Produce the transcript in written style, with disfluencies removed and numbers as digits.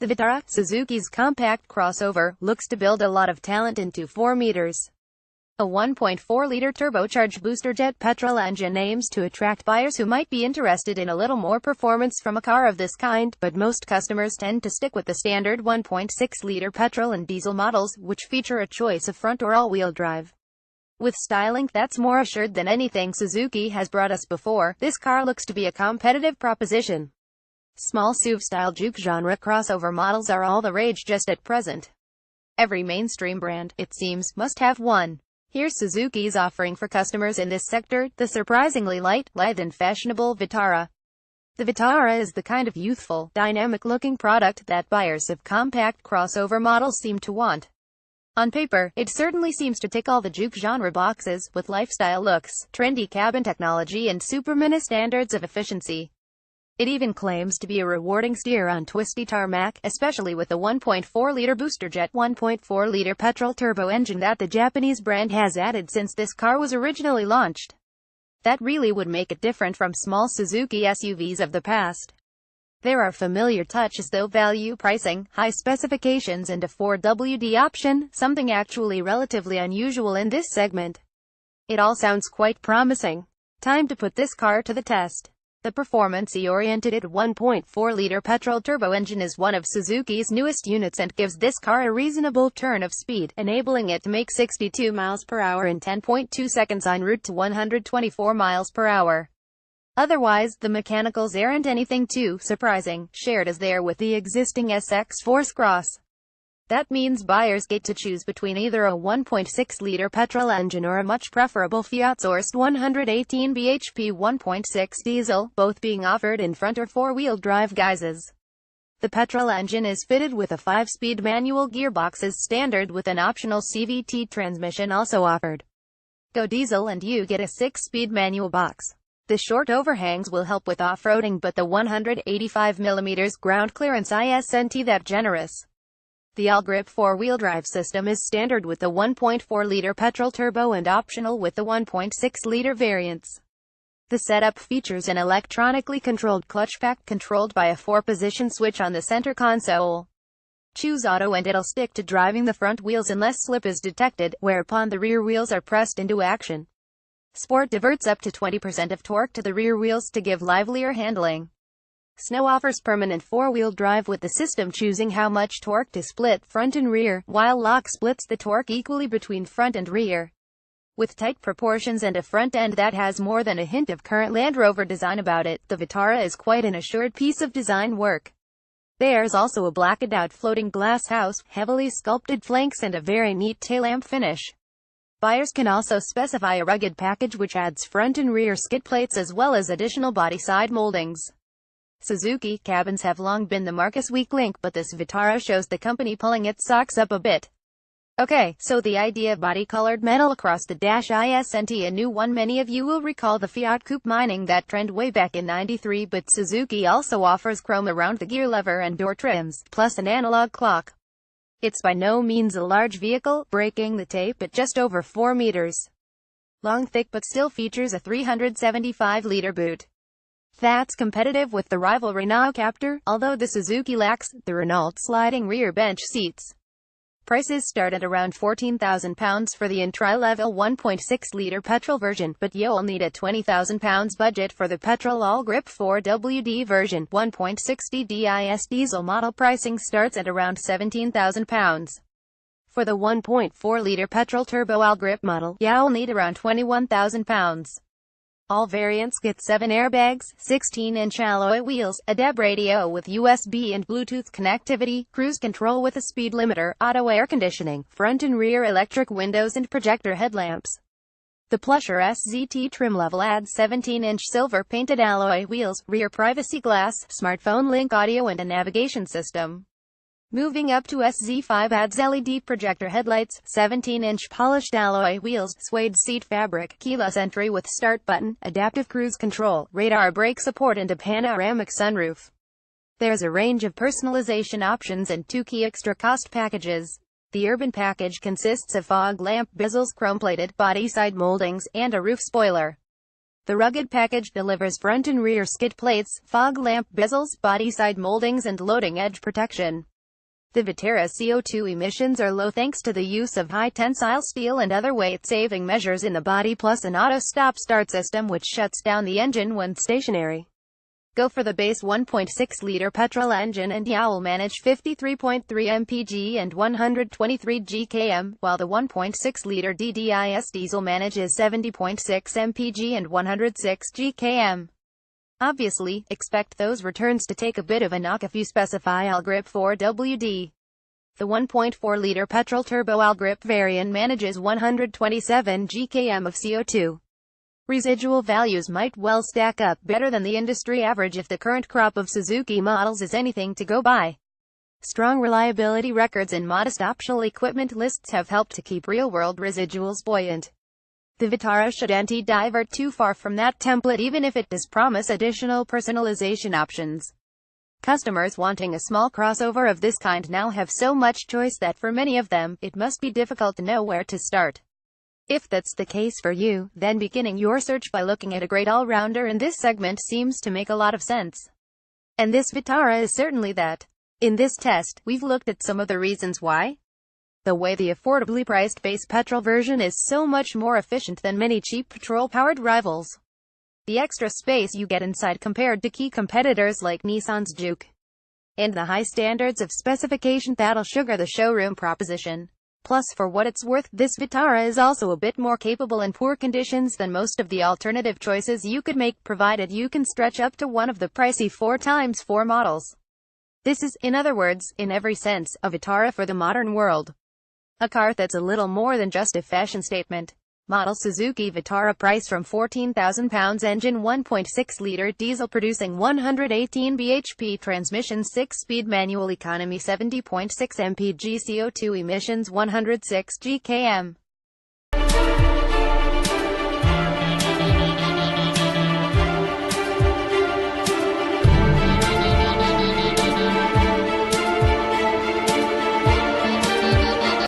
The Vitara, Suzuki's compact crossover, looks to build a lot of talent into 4 meters. A 1.4-liter turbocharged booster jet petrol engine aims to attract buyers who might be interested in a little more performance from a car of this kind, but most customers tend to stick with the standard 1.6-liter petrol and diesel models, which feature a choice of front or all-wheel drive. With styling that's more assured than anything Suzuki has brought us before, this car looks to be a competitive proposition. Small SUV-style juke genre crossover models are all the rage just at present. Every mainstream brand, it seems, must have one. Here's Suzuki's offering for customers in this sector, the surprisingly light, lithe and fashionable Vitara. The Vitara is the kind of youthful, dynamic-looking product that buyers of compact crossover models seem to want. On paper, it certainly seems to tick all the juke genre boxes, with lifestyle looks, trendy cabin technology and Superman standards of efficiency. It even claims to be a rewarding steer on twisty tarmac, especially with the 1.4-liter booster jet 1.4-liter petrol turbo engine that the Japanese brand has added since this car was originally launched. That really would make it different from small Suzuki SUVs of the past. There are familiar touches though: value pricing, high specifications and a 4WD option, something actually relatively unusual in this segment. It all sounds quite promising. Time to put this car to the test. The performance-oriented 1.4-liter petrol turbo engine is one of Suzuki's newest units and gives this car a reasonable turn of speed, enabling it to make 62 miles per hour in 10.2 seconds en route to 124 miles per hour. Otherwise, the mechanicals aren't anything too surprising, shared as they are with the existing SX Force Cross. That means buyers get to choose between either a 1.6-liter petrol engine or a much preferable Fiat-sourced 118 bhp 1.6 diesel, both being offered in front or four-wheel drive guises. The petrol engine is fitted with a 5-speed manual gearbox as standard, with an optional CVT transmission also offered. Go diesel and you get a 6-speed manual box. The short overhangs will help with off-roading, but the 185mm ground clearance isn't that generous. The all-grip 4-wheel drive system is standard with the 1.4-liter petrol turbo and optional with the 1.6-liter variants. The setup features an electronically controlled clutch pack controlled by a 4-position switch on the center console. Choose auto and it'll stick to driving the front wheels unless slip is detected, whereupon the rear wheels are pressed into action. Sport diverts up to 20% of torque to the rear wheels to give livelier handling. Snow offers permanent 4-wheel drive with the system choosing how much torque to split front and rear, while lock splits the torque equally between front and rear. With tight proportions and a front end that has more than a hint of current Land Rover design about it, the Vitara is quite an assured piece of design work. There's also a blacked-out floating glass house, heavily sculpted flanks and a very neat taillamp finish. Buyers can also specify a rugged package which adds front and rear skid plates as well as additional body side moldings. Suzuki cabins have long been the marque's weak link, but this Vitara shows the company pulling its socks up a bit. Okay, so the idea of body-colored metal across the dash isn't a new one. Many of you will recall the Fiat Coupe mining that trend way back in '93, but Suzuki also offers chrome around the gear lever and door trims, plus an analog clock. It's by no means a large vehicle, breaking the tape at just over 4 meters long, thick, but still features a 375-liter boot. That's competitive with the rival Renault Captur, although the Suzuki lacks the Renault sliding rear bench seats. Prices start at around £14,000 for the entry-level 1.6-liter petrol version, but you'll need a £20,000 budget for the petrol all-grip 4WD version. 1.6 DIS diesel model pricing starts at around £17,000. For the 1.4-liter petrol turbo all-grip model, you'll need around £21,000. All variants get 7 airbags, 16-inch alloy wheels, a DAB radio with USB and Bluetooth connectivity, cruise control with a speed limiter, auto air conditioning, front and rear electric windows and projector headlamps. The plusher SZT trim level adds 17-inch silver-painted alloy wheels, rear privacy glass, smartphone link audio and a navigation system. Moving up to SZ5 adds LED projector headlights, 17-inch polished alloy wheels, suede seat fabric, keyless entry with start button, adaptive cruise control, radar brake support and a panoramic sunroof. There's a range of personalization options and 2 key extra cost packages. The urban package consists of fog lamp bezels, chrome-plated body side moldings, and a roof spoiler. The rugged package delivers front and rear skid plates, fog lamp bezels, body side moldings and loading edge protection. The Vitara's CO2 emissions are low thanks to the use of high-tensile steel and other weight-saving measures in the body, plus an auto stop-start system which shuts down the engine when stationary. Go for the base 1.6-liter petrol engine and you'll manage 53.3 mpg and 123 GkM, while the 1.6-liter DDIS diesel manages 70.6 mpg and 106 GkM. Obviously, expect those returns to take a bit of a knock if you specify all-grip 4WD. The 1.4-liter petrol turbo all-grip variant manages 127 GkM of CO2. Residual values might well stack up better than the industry average if the current crop of Suzuki models is anything to go by. Strong reliability records and modest optional equipment lists have helped to keep real-world residuals buoyant. The Vitara shouldn't divert too far from that template even if it does promise additional personalization options. Customers wanting a small crossover of this kind now have so much choice that for many of them, it must be difficult to know where to start. If that's the case for you, then beginning your search by looking at a great all-rounder in this segment seems to make a lot of sense. And this Vitara is certainly that. In this test, we've looked at some of the reasons why. The way the affordably priced base petrol version is so much more efficient than many cheap petrol-powered rivals. The extra space you get inside compared to key competitors like Nissan's Juke. And the high standards of specification that'll sugar the showroom proposition. Plus, for what it's worth, this Vitara is also a bit more capable in poor conditions than most of the alternative choices you could make, provided you can stretch up to one of the pricey 4x4 models. This is, in other words, in every sense, a Vitara for the modern world. A car that's a little more than just a fashion statement. Model Suzuki Vitara price from £14,000, engine 1.6-liter diesel producing 118 bhp, transmission 6-speed manual, economy 70.6 mpg, CO2 emissions 106 GkM.